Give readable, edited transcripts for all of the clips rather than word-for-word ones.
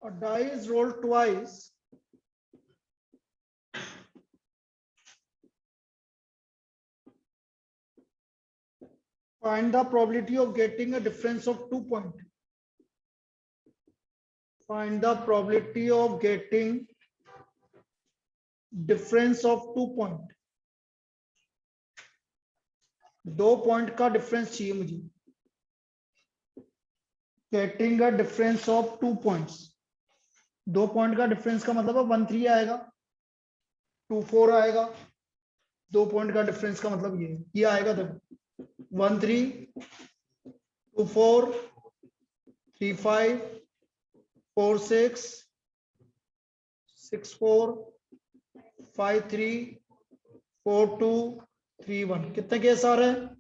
A die is rolled twice. Find the probability of getting a difference of 2 points. Find the probability of getting difference of 2 points. 2 point का difference चाहिए मुझे. Getting a difference of 2 points. 2 point का difference का मतलब है 1-3 आएगा, 2-4 आएगा. 2 point का डिफरेंस का मतलब ये आएगा. देखो 1-3, 2-4, 3-5, 4-6, 6-4, 5-3, 4-2, 3-1. कितने केस आ रहे हैं?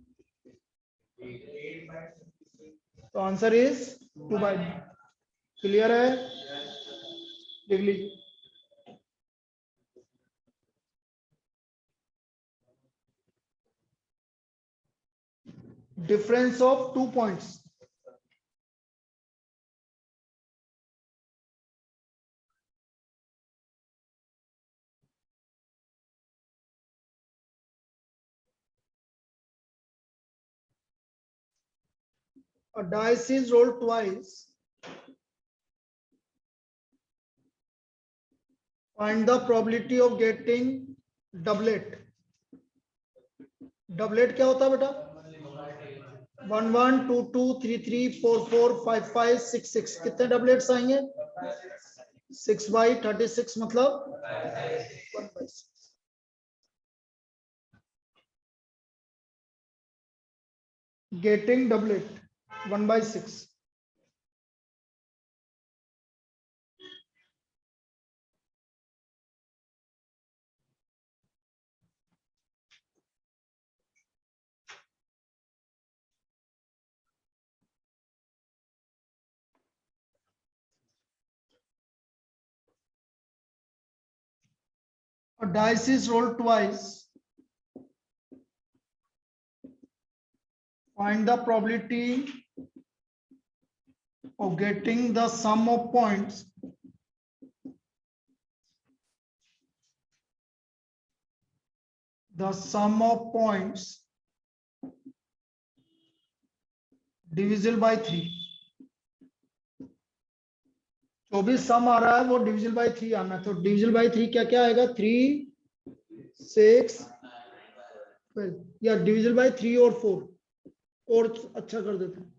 तो आंसर इज 2/9. क्लियर है? लिख लीजिए. Difference of 2 points. A dice is rolled twice. Find the probability of getting doublet. Doublet क्या होता है बेटा? 1-1, 2-2, 3-3, 4-4, 5-5, 6-6. कितने डबलेट्स आएंगे? 6/36 मतलब 1/6. Getting doublet 1/6. A dice is rolled twice. Find the probability of getting the sum of points divisible by 3. जो भी सम आ रहा है वो डिविजिबल बाय 3 आना है. तो डिविजिबल बाय 3 क्या क्या आएगा? 3, 6, 12. या डिविजिबल बाय 3 और 4 और अच्छा कर देते हैं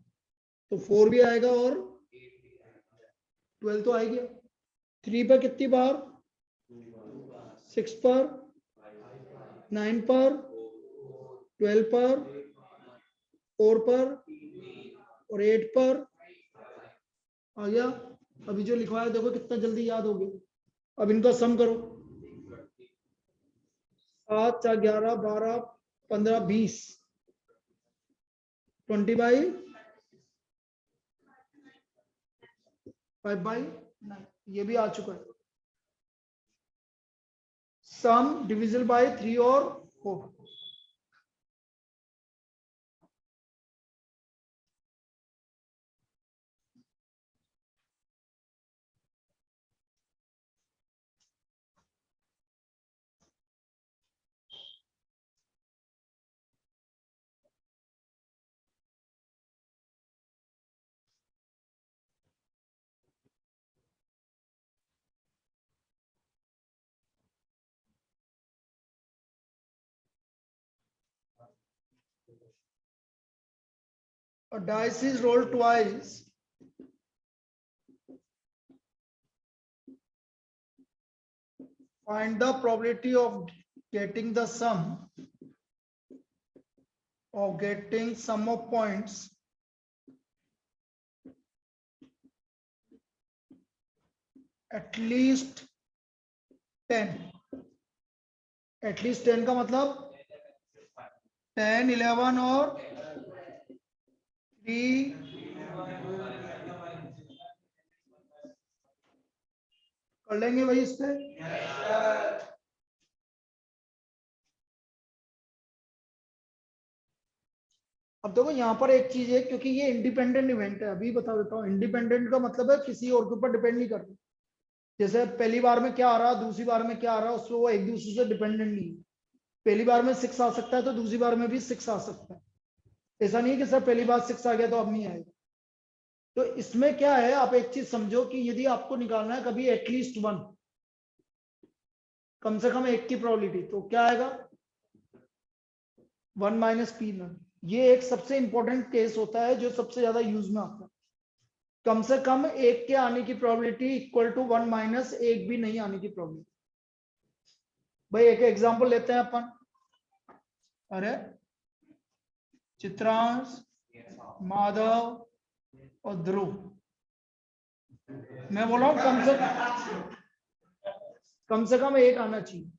तो 4 भी आएगा और 12 तो आएगी. 3 पर कितनी बार? 6 पर, 9 पर, 12 पर, 4 पर और 8 पर आ गया. अभी जो लिखवाया है देखो कितना जल्दी याद हो गया. अब इनका सम करो. 7, 4, 11, 12, 15, 20, 20/5/9. ये भी आ चुका है. सम डिविजिबल बाय 3 और 4. A dice is rolled twice. Find the probability of getting the sum of points at least 10. At least 10 का मतलब 10, 11 और 3 कर लेंगे भाई इस पे. अब देखो यहाँ पर एक चीज है, क्योंकि ये इंडिपेंडेंट इवेंट है, अभी बता देता हूँ। इंडिपेंडेंट का मतलब है किसी और के ऊपर डिपेंड नहीं करता। जैसे पहली बार में क्या आ रहा, दूसरी बार में क्या आ रहा, उसमें वो एक दूसरे से डिपेंडेंट नहीं है। पहली बार में 6 आ सकता है तो दूसरी बार में भी 6 आ सकता है। ऐसा नहीं है कि सर पहली बार 6 आ गया तो अब नहीं आएगा। तो इसमें क्या है, आप एक चीज समझो कि यदि आपको निकालना है कभी एटलीस्ट 1, कम से कम 1 की प्रोबेबिलिटी, तो क्या आएगा 1 माइनस पी नन। ये एक सबसे इंपॉर्टेंट केस होता है जो सबसे ज्यादा यूज में आता है। कम से कम 1 के आने की प्रोबेबिलिटी इक्वल टू 1 माइनस 1 भी नहीं आने की प्रोबेबिलिटी। भाई एक एग्जांपल लेते हैं अपन। अरे चित्रांश, माधव और ध्रुव, मैं बोला हूं कम से कम 1 आना चाहिए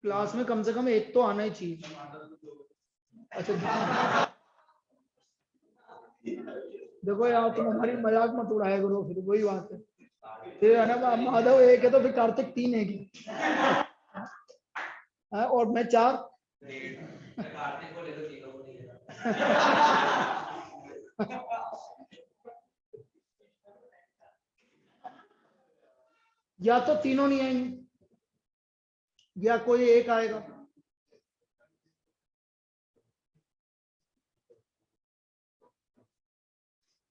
क्लास में, कम से कम 1 तो आना ही चाहिए। अच्छा देखो यार, तुम हमारी मजाक मत उड़ाया करो, फिर वही बात है। फिर है ना, माधव 1 है तो फिर कार्तिक 3 है की और मैं 4 या तो तीनों नहीं आएंगे या कोई एक आएगा।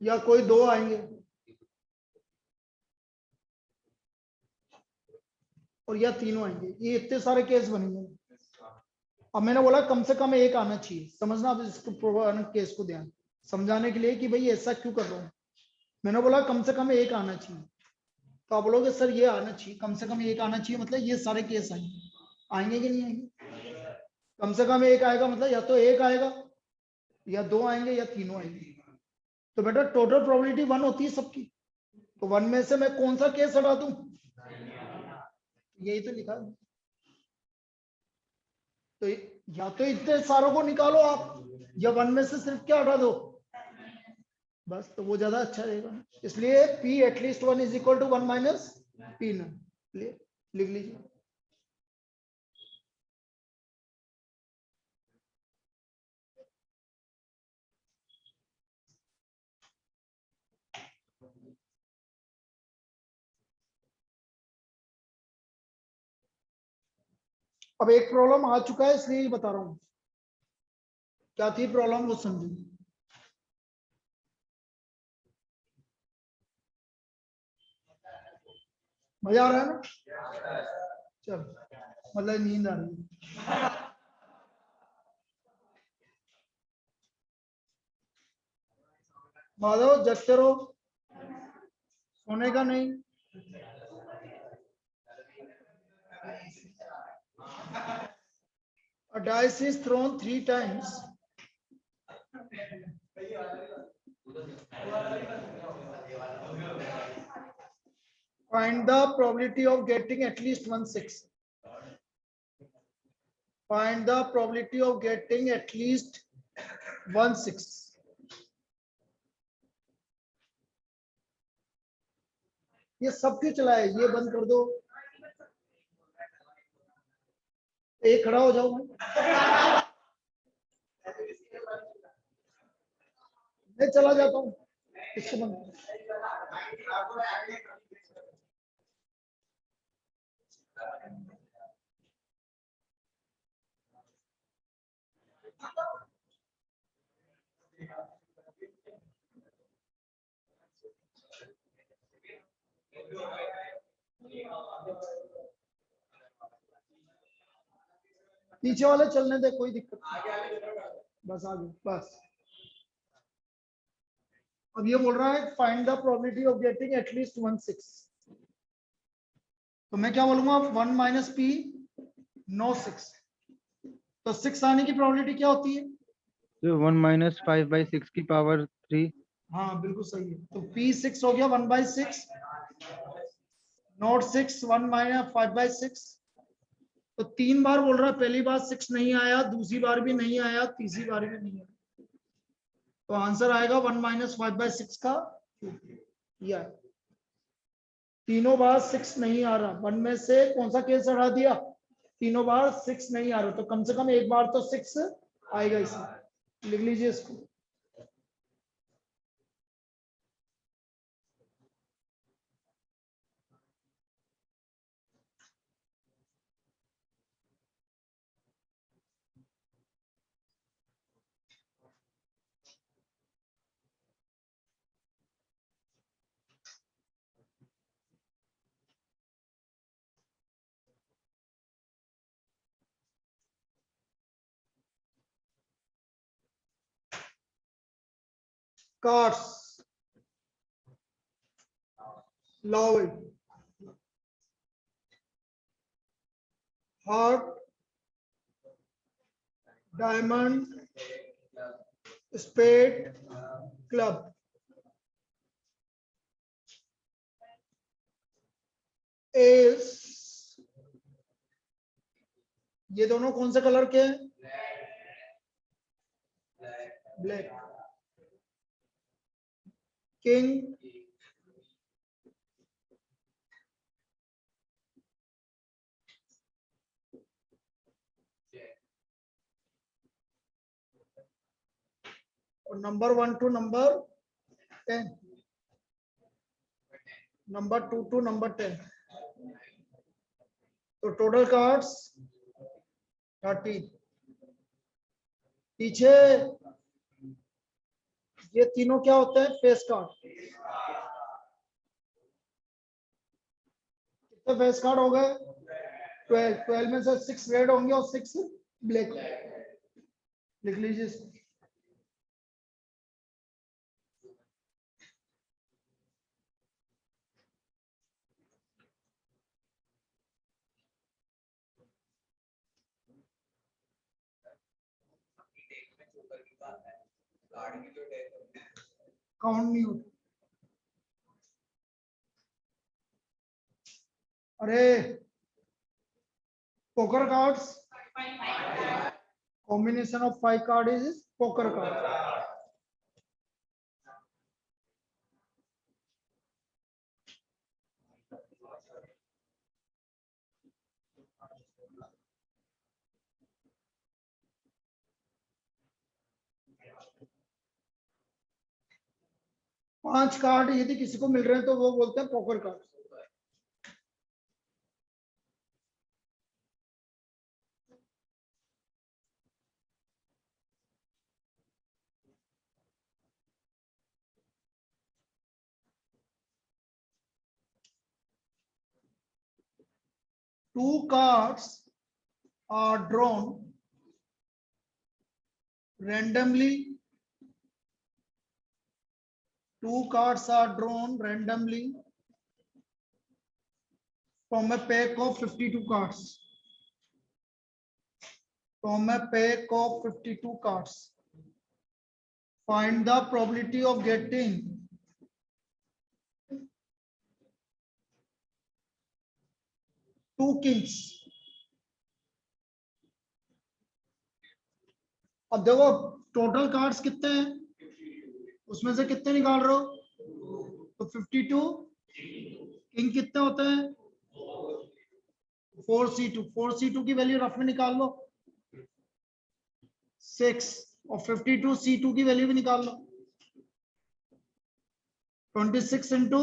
या कोई 2 आएंगे और या तीनों आएंगे। ये इतने सारे केस बनेंगे। अब मैंने बोला कम से कम 1 आना चाहिए, समझना आप इसको केस को ध्यान समझाने के लिए कि भाई ऐसा क्यों कर रहा हूं। मैंने बोला कम से कम 1 आना चाहिए, तो आप बोलोगे सर ये आना चाहिए, कम से कम 1 आना चाहिए मतलब ये सारे केस आएंगे कि नहीं आएंगे। कम से कम 1 आएगा मतलब या तो 1 आएगा या 2 आएंगे या तीनों आएंगे। तो बेटा टोटल प्रोबेबिलिटी 1 होती है सबकी, तो 1 में से मैं कौन सा केस हटा दूं, यही तो लिखा है। तो या तो इतने सारों को निकालो आप, या 1 में से सिर्फ क्या हटा दो बस, तो वो ज्यादा अच्छा रहेगा। इसलिए P at least 1 is equal to 1 minus P none, लिख लीजिए। अब एक प्रॉब्लम आ चुका है इसलिए बता रहा हूं, क्या थी प्रॉब्लम वो समझिए। मजा आ रहा है ना, चल मतलब नींद आ रही है। माधव जगते रहो, सोने का नहीं। A dice is thrown 3 times. Find the probability of getting at least 1 6. Find the probability of getting at least 1 6. ये सब क्यों चला है, ये बंद कर दो। एक खड़ा हो जाओ, मैं चला जाता हूँ, इसको बंद। पीछे वाले चलने दे, कोई दिक्कत नहीं, बस आगे बस। अब ये बोल रहा है find the probability of getting at least 1 6। तो मैं क्या बोलूंगा 1 माइनस पी नो 6, तो 6 आने की प्रोबेबिलिटी क्या होती है, तो 1 माइनस 5/6 की पावर 3। हाँ बिल्कुल सही है। तो पी 6 हो गया 1/6, नोट 6 1 माइनस 5/6। तो 3 बार बोल रहा है, पहली बार 6 नहीं आया, दूसरी बार भी नहीं आया, तीसरी बार भी नहीं आया, तो आंसर आएगा 1 माइनस 5/6 का या तीनों बार 6 नहीं आ रहा, 1 में से कौन सा केस हटा दिया, तीनों बार 6 नहीं आ रहा, तो कम से कम एक बार तो 6 आएगा इसमें। लिख लीजिए इसको। कार्ड्स लाओ, heart, diamond, spade, club. Ace, ये दोनों कौन से कलर के हैं? ब्लैक। किंग, और number 1 to number 10, number 2 to number 10। तो टोटल कार्ड्स 30। पीछे ये तीनों क्या होते हैं? Face card. कितने फेस कार्ड हो गए? 12। 12 में से 6 रेड होंगे और 6 ब्लैक। लिख लीजिए इसको। काउंट नहीं होता। अरे poker cards, combination of 5 cards is poker card. पांच कार्ड यदि किसी को मिल रहे हैं तो वो बोलते हैं poker card. Two cards are drawn randomly. Two cards are drawn randomly from a pack of 52 cards. From a pack of 52 cards. Find the probability of getting two kings. अब देखो टोटल कार्ड्स कितने हैं, उसमें से कितने निकाल रहे हो? तो 52। किंग कितने होते हैं? 4c2। 4c2 की वैल्यू रफ में निकाल लो 6, और 52c2 की वैल्यू भी निकाल लो 26 इंटू,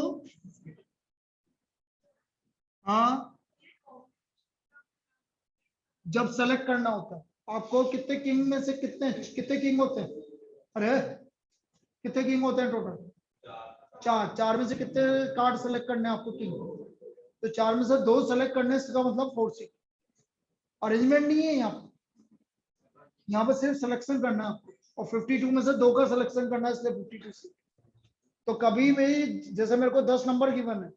हाँ जब सेलेक्ट करना होता है आपको कितने किंग में से कितने कितने किंग होते हैं? अरे कितने किंग होते हैं टोटल? 4। 4 में से कितने कार्ड सेलेक्ट करने हैं आपको? किंग। तो 4 में से 2 सेलेक्ट करने, इसका मतलब 4c। अरेंजमेंट नहीं है यहाँ पे सिर्फ सिलेक्शन करना है आपको, और 52 में से 2 का सिलेक्शन करना है, इसलिए 52c। तो कभी भी जैसे मेरे को 10 नंबर गिवन है,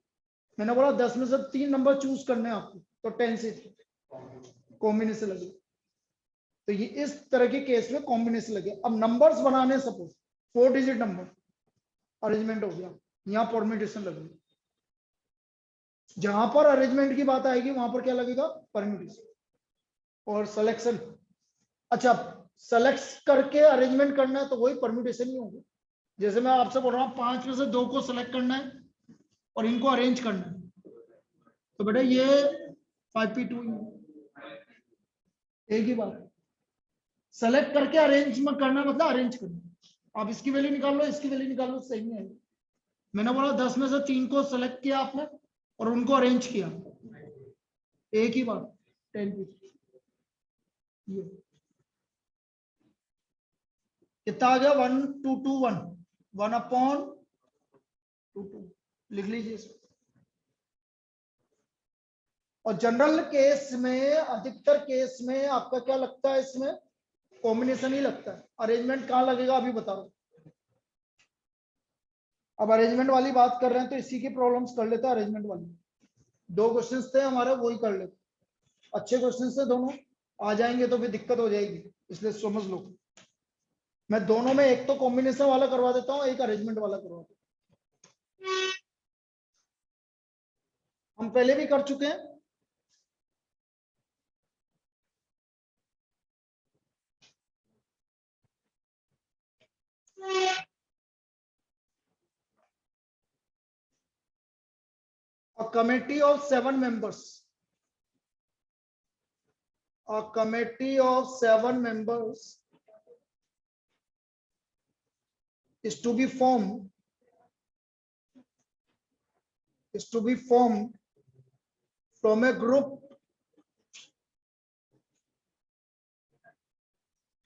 मैंने बोला 10 में से 3 नंबर चूज करने हैं आपको, तो 10c कॉम्बिनेशन लगे। तो ये इस तरह के केस में कॉम्बिनेशन लगे। अब नंबर्स बनाने, सपोज 4 डिजिट नंबर, अरेंजमेंट हो गया, यहाँ परम्यूटेशन लगेगा। जहां पर अरेंजमेंट की बात आएगी वहां पर क्या लगेगा? परम्यूटेशन और सिलेक्शन। अच्छा, सेलेक्ट करके अरेंजमेंट करना है तो वही परम्यूटेशन ही होगा। जैसे मैं आपसे बोल रहा हूँ 5 में से 2 को सिलेक्ट करना है और इनको अरेंज करना है, तो बेटा ये 5p2 एक ही बात है। सेलेक्ट करके अरेंज में करना मतलब अरेंज करना। आप इसकी वैल्यू निकाल लो, इसकी वैल्यू निकाल लो, सही है। मैंने बोला 10 में से 3 को सेलेक्ट किया आपने और उनको अरेंज किया, एक ही बात 10 ये कितना आ गया 1221 1/2 लिख लीजिए इसको। और जनरल केस में, अधिकतर केस में आपका क्या लगता है, इसमें कॉम्बिनेशन ही लगता है। अरेंजमेंट कहाँ लगेगा अभी बता रहा हूं। अब अरेंजमेंट वाली बात कर रहे हैं तो इसी की प्रॉब्लम्स कर लेते हैं। अरेंजमेंट वाली 2 क्वेश्चंस थे हमारे, वही कर लेते। अच्छे क्वेश्चंस थे दोनों, आ जाएंगे तो फिर दिक्कत हो जाएगी, इसलिए समझ लो। मैं दोनों में एक तो कॉम्बिनेशन वाला करवा देता हूँ, एक अरेंजमेंट वाला करवा देता हूँ। हम पहले भी कर चुके हैं। A committee of 7 members. A committee of 7 members is to be formed. Is to be formed from a group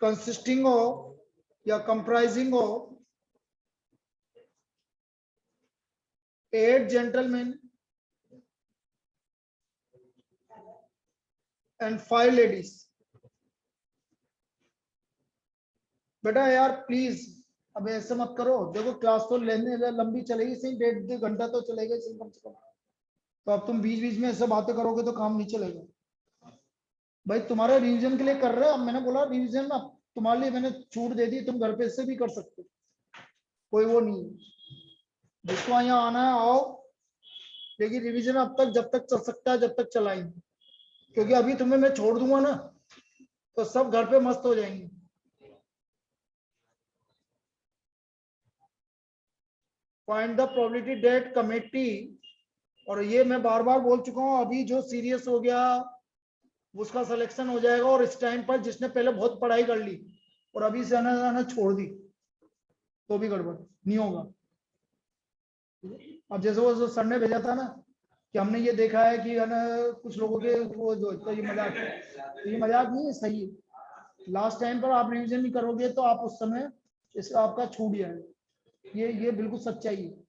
consisting of या comprising of 8 gentlemen and 5 ladies. बेटा यार प्लीज अब ऐसे मत करो, देखो क्लास तो लेने लंबी चलेगी, सही 1.5 घंटा तो चलेगा सही कम से कम। तो अब तुम बीच बीच में ऐसे बातें करोगे तो काम नहीं चलेगा। भाई तुम्हारे रिवीजन के लिए कर रहे हो, अब मैंने बोला रिवीजन, अब तुम्हारे लिए मैंने छूट दे दी, तुम घर पे इससे भी कर सकते हो, कोई वो नहीं है। जिसको यहाँ आना है आओ, लेकिन रिवीजन अब तक जब तक चल सकता है जब तक चलाएंगे, क्योंकि अभी तुम्हें मैं छोड़ दूंगा ना तो सब घर पे मस्त हो जाएंगे। Find the probability date committee, और ये मैं बार बार बोल चुका हूँ, अभी जो सीरियस हो गया उसका सिलेक्शन हो जाएगा। और इस टाइम पर जिसने पहले बहुत पढ़ाई कर ली और अभी से आना आना छोड़ दी तो भी गड़बड़ नहीं होगा। अब जैसे वो सर ने भेजा था ना कि हमने ये देखा है कि है ना कुछ लोगों के वो जो तो ये मजाक नहीं है, सही है। लास्ट टाइम पर आप रिवीजन नहीं करोगे तो आप उस समय इसका आपका छूट जाएगा, ये बिल्कुल सच्चाई है।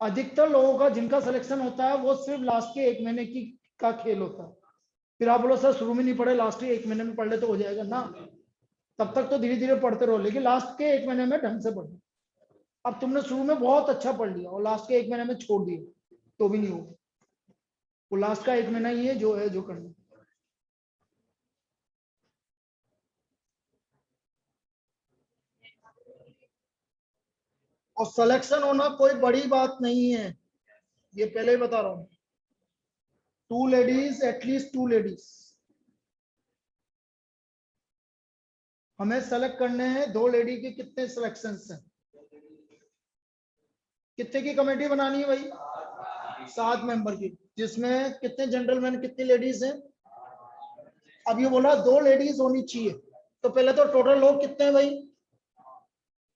अधिकतर लोगों का जिनका सिलेक्शन होता है वो सिर्फ लास्ट के 1 महीने की का खेल होता है। फिर आप बोलो सर शुरू में नहीं पढ़े, लास्ट के 1 महीने में पढ़ ले तो हो जाएगा ना, तब तक तो धीरे धीरे पढ़ते रहो, लेकिन लास्ट के 1 महीने में ढंग से पढ़ो। अब तुमने शुरू में बहुत अच्छा पढ़ लिया और लास्ट के 1 महीने में छोड़ दिया तो भी नहीं होगा। वो लास्ट का 1 महीना ही है जो करना। और सिलेक्शन होना कोई बड़ी बात नहीं है, ये पहले ही बता रहा हूं। 2 लेडीज, एटलीस्ट 2 लेडीज हमें सेलेक्ट करने हैं। 2 लेडी के कितने सिलेक्शन हैं, कितने की कमेटी बनानी है भाई, 7 मेंबर की, जिसमें कितने जेंटलमैन कितनी लेडीज हैं। अब ये बोला 2 लेडीज होनी चाहिए, तो पहले तो टोटल लोग कितने हैं भाई,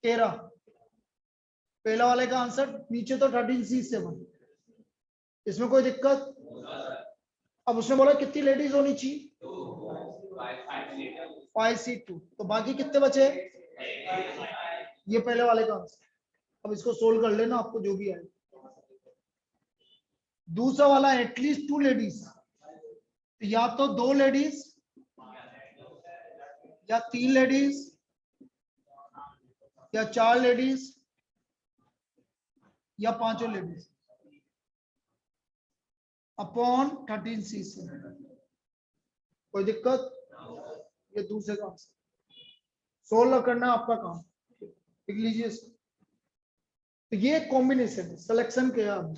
13। पहला वाले का आंसर नीचे तो 13C7, इसमें कोई दिक्कत। अब उसने बोला कितनी लेडीज होनी चाहिए, 5C2, तो बाकी कितने बचे, ये पहले वाले का आंसर। अब इसको सोल्व कर लेना, आपको जो भी आए। दूसरा वाला एटलीस्ट 2 लेडीज, या तो 2 लेडीज या 3 लेडीज या 4 लेडीज या 5 लेडीज अपॉन 13C7, कोई दिक्कत। ये दूसरे का आंसर सोल्व करना आपका काम, लिख लीजिए इसको। तो ये कॉम्बिनेशन है सिलेक्शन के आप।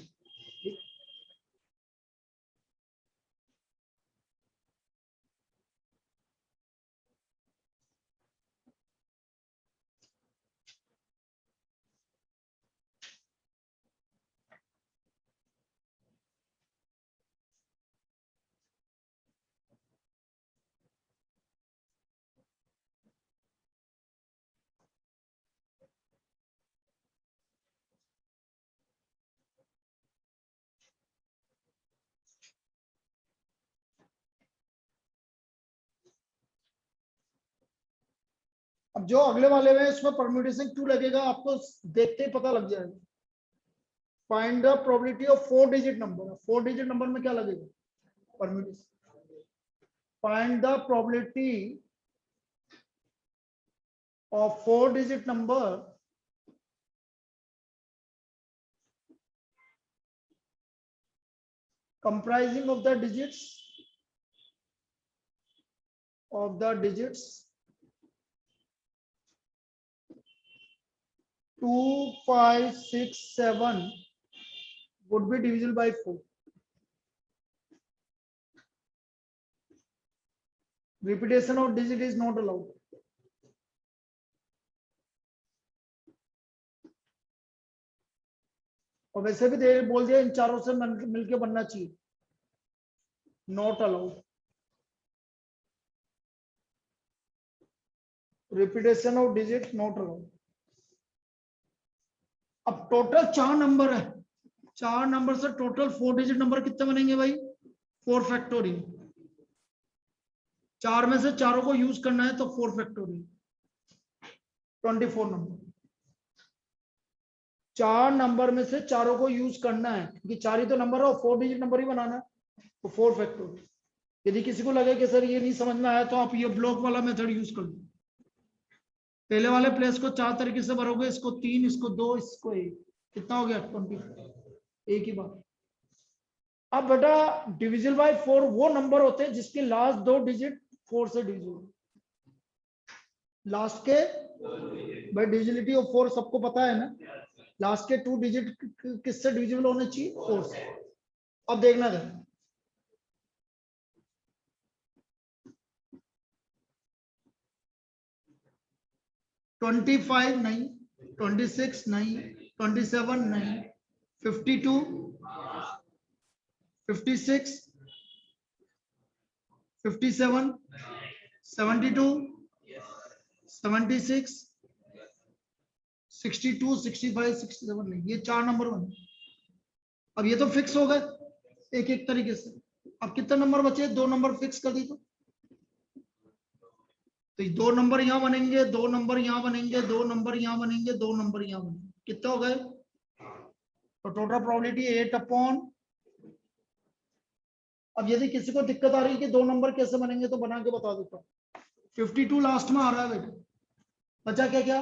अब जो अगले वाले में उसमें परम्यूटेशन क्यों लगेगा आपको देखते ही पता लग जाएगा। Find the probability of 4 digit number. 4 digit number में क्या लगेगा? Permutation. Find the probability of 4 digit number comprising of the digits 2, 5, 6, 7 would be divisible by 4. Repetition of digit is not allowed. और वैसे भी दे बोल दिया इन चारों से मिलके बनना चाहिए, not allowed. Repetition of digit not allowed. अब टोटल 4 नंबर है, 4 नंबर से टोटल 4 डिजिट नंबर कितने बनेंगे भाई? 4 फैक्टोरियल। 4 में से चारों को यूज करना है तो 4 फैक्टोरियल 24 नंबर। 4 नंबर में से चारों को यूज करना है क्योंकि 4 ही तो नंबर है और 4 डिजिट नंबर ही बनाना है तो 4 फैक्टोरियल। यदि किसी को लगे कि सर ये नहीं समझ में आया तो आप ये ब्लॉक वाला मेथड यूज कर लो। पहले वाले प्लेस को 4 तरीके से भरोगे, इसको 3, इसको 2, इसको 1, कितना हो गया? 24। एक ही बात। अब बेटा डिविजिबल बाय 4 वो नंबर होते हैं जिसके लास्ट 2 डिजिट 4 से डिविजिबल। लास्ट के भाई डिविजिबिलिटी ऑफ 4 सबको पता है ना, लास्ट के 2 डिजिट किससे डिविजिबल होने चाहिए? 4 से। अब देखना था 25 नहीं, 26 नहीं, 27 नहीं, 52, 56, 57, 72, 76, 62, 65, 67 नहीं, ये 4 नंबर बने। अब ये तो फिक्स हो गए एक एक तरीके से। अब कितने नंबर बचे? 2 नंबर फिक्स कर दी तो 2 नंबर यहां बनेंगे, 2 नंबर यहां बनेंगे, 2 नंबर यहां बनेंगे, 2 नंबर यहां बनेंगे। कितने हो गए? तो टोटल प्रोबेबिलिटी 8 अपॉन। अब यदि किसी को दिक्कत आ रही है कि 2 नंबर कैसे बनेंगे तो बना के बता देता हूँ। 52 लास्ट में आ रहा है बेटा, बचा क्या क्या?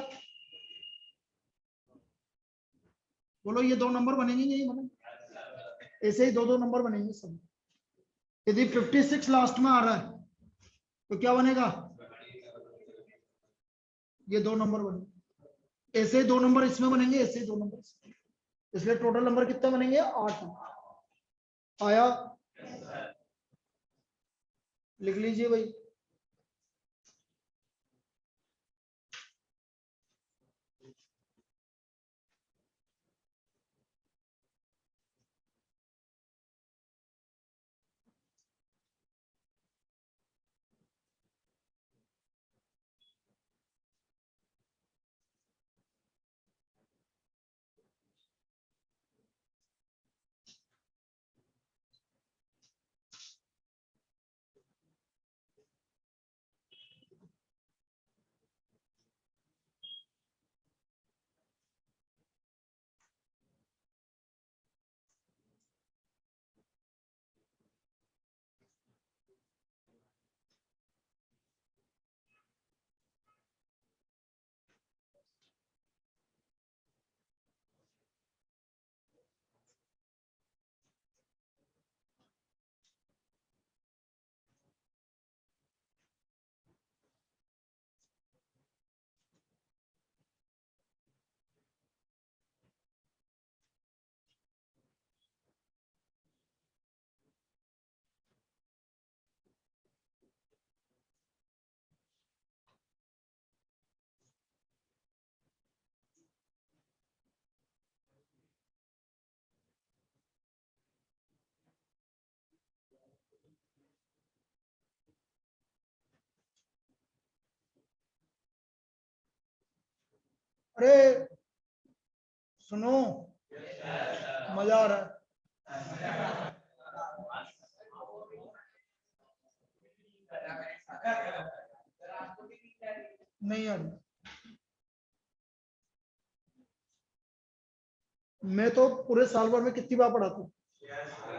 बोलो ये 2 नंबर बनेंगे नहीं बनेंगे? ऐसे ही 2-2 नंबर बनेंगे सब। यदि 56 लास्ट में आ रहा है तो क्या बनेगा? ये 2 नंबर बनेंगे। ऐसे 2 नंबर इसमें बनेंगे, ऐसे 2 नंबर इसमें। इसलिए टोटल नंबर कितने बनेंगे? 8। आया? लिख लीजिए भाई। अरे सुनो, मजा आ रहा है। नहीं आ रही। मैं तो पूरे साल भर में कितनी बार पढ़ाता हूँ,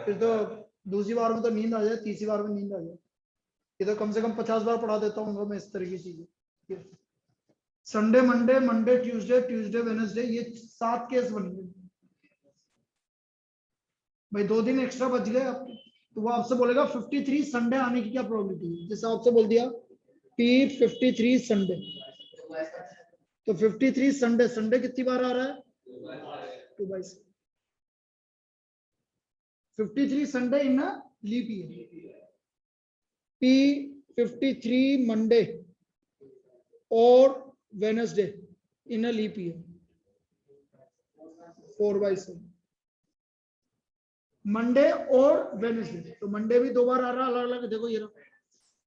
फिर तो दूसरी बार में तो नींद आ जाए, तीसरी बार में नींद आ जाए। ये तो कम से कम 50 बार पढ़ा देता हूँ मैं इस तरह की चीजें। Sunday Monday, Monday Tuesday, Tuesday Wednesday, ये 7 केस बन गए भाई। 2 दिन एक्स्ट्रा बच गए आपके। तो वो आपसे बोलेगा 53 संडे आने की क्या प्रोबेबिलिटी है, जैसे आपसे बोल दिया कि 53 संडे, तो 53 संडे, संडे कितनी बार आ रहा है 2/7। 53 Sunday in leap year. P 53 Monday और Wednesday in a leap year 4/7। Monday और वेडनेसडे, तो मंडे भी 2 बार आ रहा है अलग अलग, देखो ये रहा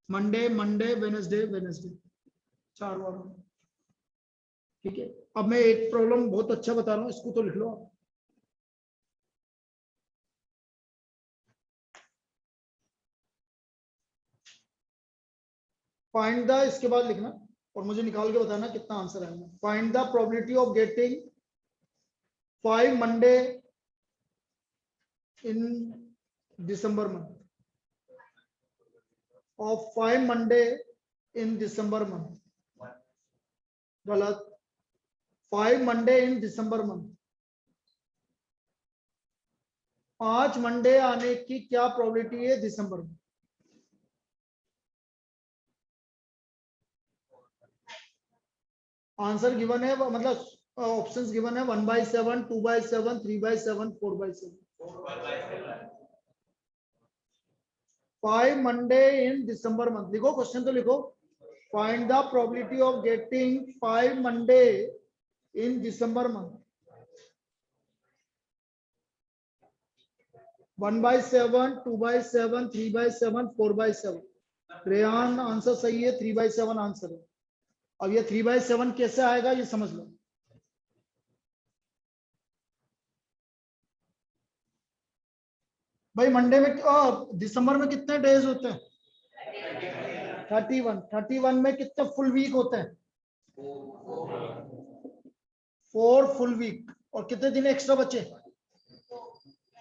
मंडे, मंडे, वेडनेसडे, वेडनेसडे, 4 बार। ठीक है, अब मैं एक प्रॉब्लम बहुत अच्छा बता रहा हूं, इसको तो लिख लो आप। फाइंड द, इसके बाद लिखना और मुझे निकाल के बताना कितना आंसर आएगा। Find the probability of getting 5 Monday in December month, of 5 Monday in December month. गलत। 5 मंडे इन दिसंबर मंथ, 5 मंडे आने की क्या प्रोबेबिलिटी है दिसंबर में। आंसर गिवन है, मतलब ऑप्शंस गिवन है 1/7, 2/7, 3/7, 4/7। 5 मंडे इन दिसंबर मंथ, लिखो क्वेश्चन तो लिखो। Find the probability of getting 5 Monday in December month. 1/7, 2/7, 3/7, 4/7। Rehan answer सही है, 3/7 आंसर है। अब ये 3/7 कैसे आएगा ये समझ लो। भाई मंडे में दिसंबर में कितने डेज होते हैं 31। 31 में कितने फुल वीक होते हैं 4 फुल वीक। और कितने दिन एक्स्ट्रा बचे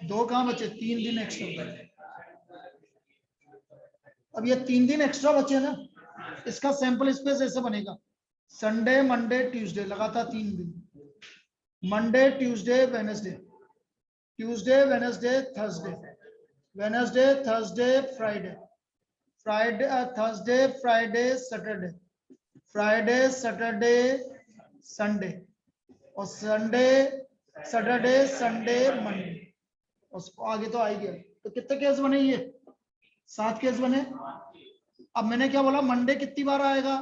2, कहां बचे 3 दिन एक्स्ट्रा। अब ये 3 दिन एक्स्ट्रा बचे ना, इसका सैंपल स्पेस ऐसे बनेगा। संडे मंडे ट्यूसडे लगातार 3 दिन, Monday Tuesday Wednesday, Tuesday Wednesday Thursday, Wednesday Thursday Friday, Friday Thursday Friday Saturday, Friday Saturday Sunday, और संडे सैटरडे संडे मंडे, और आगे तो आ ही गया। तो कितने केस बने ये 7 केस बने। अब मैंने क्या बोला मंडे कितनी बार आएगा,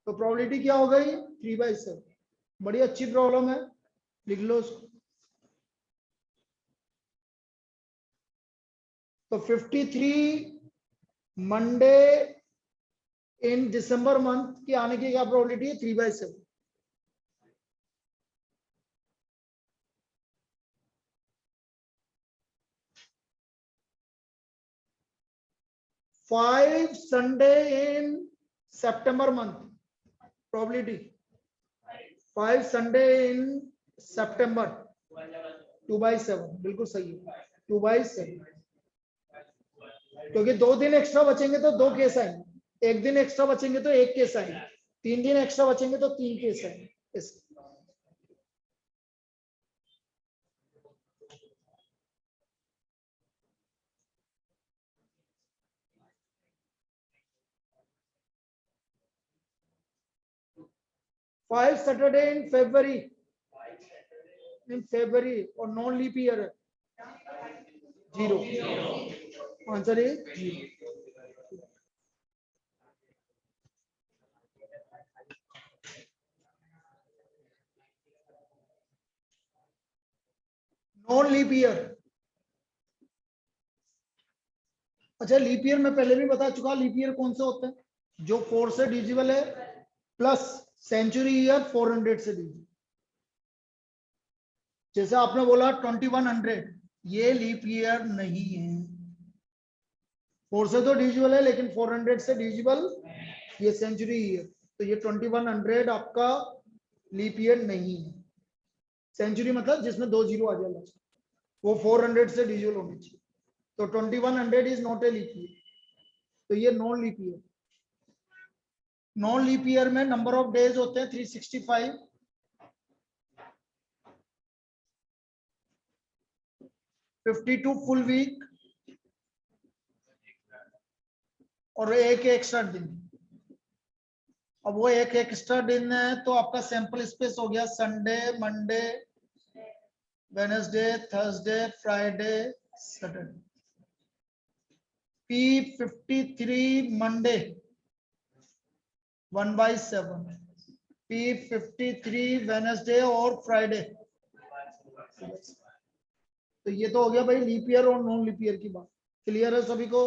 तो प्रोबेबिलिटी क्या हो गई 3/7। बड़ी अच्छी प्रॉब्लम है, लिख लो उसको। तो 53 मंडे इन दिसंबर मंथ की आने की क्या प्रोबेबिलिटी है 3/7। 5 संडे इन सितंबर मंथ, प्रोबेबिलिटी 5 संडे इन सितंबर 2/7, बिल्कुल सही है 2/7। क्योंकि 2 दिन एक्स्ट्रा बचेंगे तो 2 केस आएंगे, 1 दिन एक्स्ट्रा बचेंगे तो 1 केस आएंगे, 3 दिन एक्स्ट्रा बचेंगे तो 3 केस आएंगे। 5 सैटरडे इन फेब्रुअरी और नॉन लीप ईयर है 0, आंसर है 0। नॉन लीप ईयर, अच्छा लीप ईयर मैं पहले भी बता चुका, लीप ईयर कौन से होते हैं जो 4 से डिविजिबल है, प्लस सेंचुरी ईयर 400 से डिविजिबल। जैसे आपने बोला 2100, ये लीप ईयर नहीं है, 4 से तो डिविजिबल है लेकिन 400 से डिविजिबल ये सेंचुरी ईयर। तो ये 2100 आपका लीप ईयर नहीं है। सेंचुरी मतलब जिसमें 2 जीरो आ जाए, वो 400 से डिविजिबल होनी चाहिए। तो 2100 is not a leap year, तो ये non leap year. Non leap year में नंबर ऑफ डेज होते हैं 365, 52 फुल वीक और एक एक्स्ट्रा दिन। अब वो एक एक्स्ट्रा दिन है तो आपका सैंपल स्पेस हो गया Sunday, Monday, Wednesday, Thursday, Friday, Saturday. P53 Monday 1/7, P53 Wednesday और फ्राइडे। तो ये तो हो गया भाई लीप ईयर और नॉन लीप ईयर की बात। क्लियर है सभी को?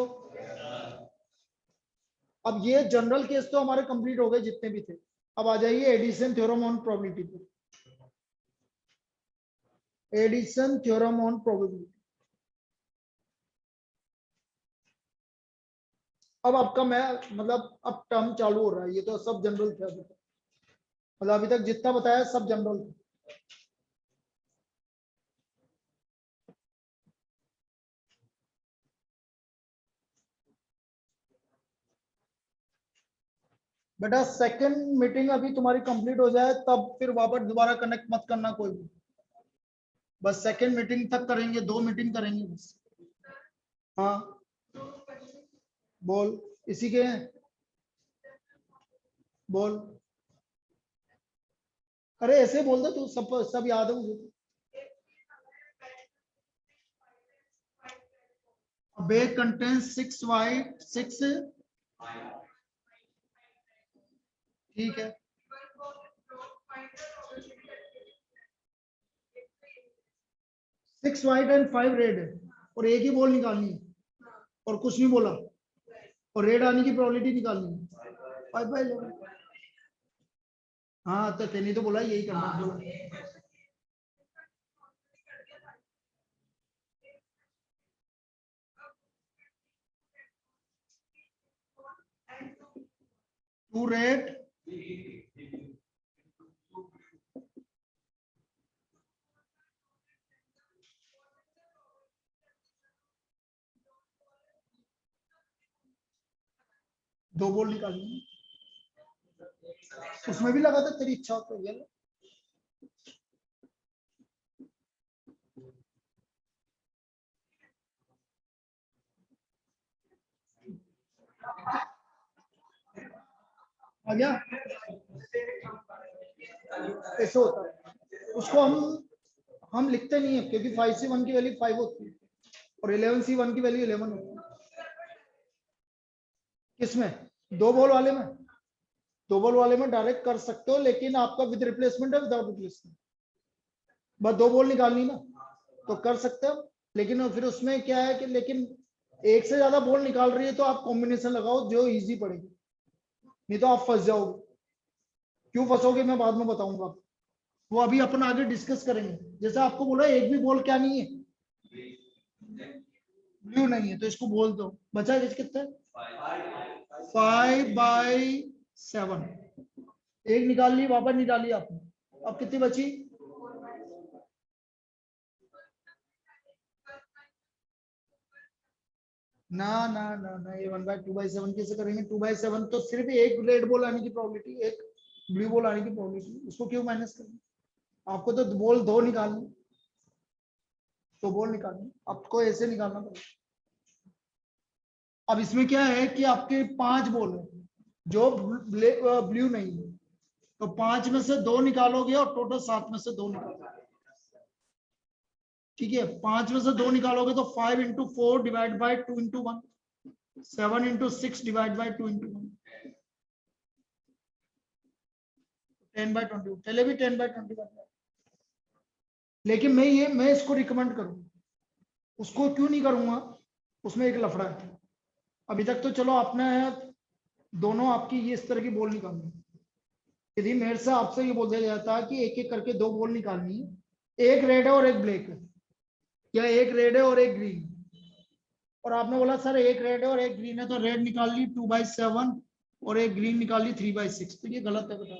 अब ये जनरल केस तो हमारे कंप्लीट हो गए जितने भी थे। अब आ जाइए एडिशन थ्योरम ऑन प्रोबेबिलिटी पे। Addition theorem on probability. अब आपका मैं मतलब अब टर्म चालू हो रहा है, ये तो सब जनरल थे अभी तक, मतलब अभी तक जितना बताया सब जनरल थे। बेटा सेकंड मीटिंग अभी तुम्हारी कंप्लीट हो जाए तब फिर वापस दोबारा कनेक्ट मत करना कोई भी, बस सेकंड मीटिंग तक करेंगे, 2 मीटिंग करेंगे बस। हाँ बोल, इसी के हैं, बोल। अरे ऐसे बोल दे तू, सब याद है मुझे। बेग कंटेंस 6 वाइट 6, ठीक है। 6 वाइट एंड 5 रेड है और एक ही बॉल निकालनी है और कुछ नहीं बोला, और रेड आने की प्रोबेबिलिटी निकालनी है 5/11। हाँ तो तेने तो बोला यही करना बोला। टू रेड, दो बॉल निकालनी है, उसमें भी लगा था तेरी इच्छा तो ये लो। आ गया, ऐसे होता है। उसको हम लिखते नहीं है क्योंकि 5C1 की वैल्यू 5 होती है और 11C1 की वैल्यू 11 होती है। किसमें? दो बॉल वाले में, दो बॉल वाले में डायरेक्ट कर सकते हो, लेकिन आपका विद रिप्लेसमेंट है विदाउट रिप्लेसमेंट, बस दो बॉल निकालनी ना तो कर सकते हो। लेकिन फिर उसमें क्या है कि लेकिन एक से ज्यादा बॉल निकाल रही है तो आप कॉम्बिनेशन लगाओ जो इजी पड़ेगी, नहीं तो आप फंस जाओगे। क्यों फंसोगे मैं बाद में बताऊंगा, वो अभी अपन आगे डिस्कस करेंगे। जैसे आपको बोला एक भी बॉल क्या नहीं है, ब्लू नहीं है, तो इसको बोल दो। बचा कितने? 5/7, एक निकाल ली, वापस निकाली आपने, अब कितनी बची? ना ना ना ना, ये 1/2/7 कैसे करेंगे? 2/7 तो सिर्फ एक रेड बॉल आने की प्रोबेबिलिटी, एक ब्लू बॉल आने की प्रोबेबिलिटी, उसको क्यों माइनस करेंगे? आपको तो बॉल दो निकालनी, तो बॉल निकालनी, आपको ऐसे निकालना पड़ेगा। अब इसमें क्या है कि आपके 5 बॉल है जो ब्लू नहीं है, तो 5 में से 2 निकालोगे और टोटल 7 में से 2 निकालोगे, ठीक है। 5 में से 2 निकालोगे तो 5 × 4 डिवाइड बाई 2 × 1, 7 × 6 डिवाइड बाई 2 × 1, 10/20, पहले भी 10/20। लेकिन मैं इसको रिकमेंड करूंगा, उसको क्यों नहीं करूंगा? उसमें एक लफड़ा है। अभी तक तो चलो आपने दोनों आपकी ये इस तरह की बॉल निकालनी, यदि मेरे से आपसे ये बोल दिया जाता है कि एक एक करके 2 बॉल निकालनी है, एक रेड है और एक ब्लैक है, या एक रेड है और एक ग्रीन, और आपने बोला सर एक रेड है और एक ग्रीन है, तो रेड निकाल ली 2/7 और एक ग्रीन निकाल ली 3/6, तो ये गलत है बेटा।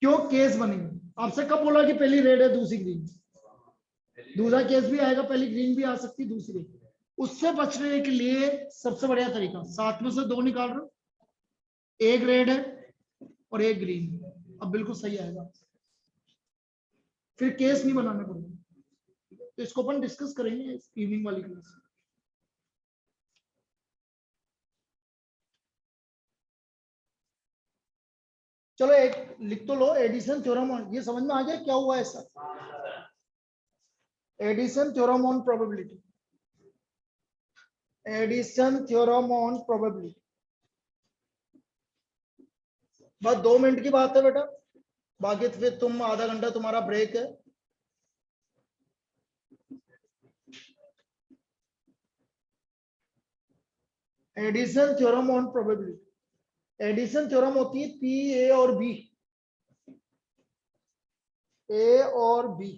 क्यों केस बनेंगे? आपसे कब बोला कि पहली रेड है दूसरी ग्रीन? दूसरा केस भी आएगा, पहली ग्रीन भी आ सकती दूसरी। उससे बचने के लिए सबसे बढ़िया तरीका, 7 में से 2 निकाल रहे हो, एक रेड है और एक ग्रीन, अब बिल्कुल सही आएगा, फिर केस नहीं बनाने पड़ेंगे। तो इसको अपन डिस्कस करेंगे इवनिंग वाली क्लास में। चलो एक लिख तो लो, एडिशन थ्योरम, ये समझ में आ गया क्या हुआ ऐसा? Addition theorem on probability, addition theorem on probability. बस 2 मिनट की बात है बेटा, बाकी फिर तुम आधा घंटा तुम्हारा ब्रेक है। Addition theorem on probability, addition theorem होती है पी ए और बी, ए और B,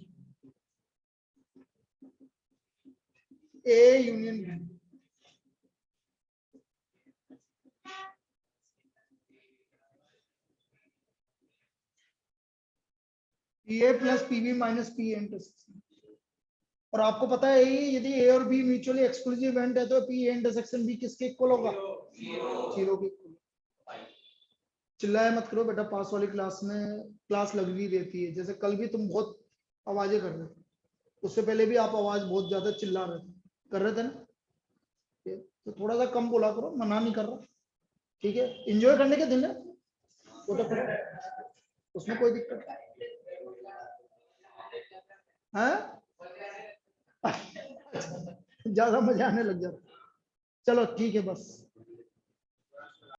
A union B. P A plus P B minus P intersection. और आपको पता है यदि ए और बी म्यूचुअली एक्सक्लूसिव इवेंट है तो पी ए इंटरसेक्शन बी किसके इक्वल होगा? 0 के इक्वल। चिल्लाए मत करो बेटा, पास वाली क्लास में क्लास लग भी देती है। जैसे कल भी तुम बहुत आवाजें कर रहे थे, उससे पहले भी आप आवाज बहुत ज्यादा चिल्ला रहे थे, कर रहे थे ना? तो थोड़ा सा कम बोला करो, मना नहीं कर रहा, ठीक है? एंजॉय करने के दिन है वो तो करो, उसमें कोई दिक्कत है? ज्यादा मजा आने लग जाता। चलो ठीक है बस।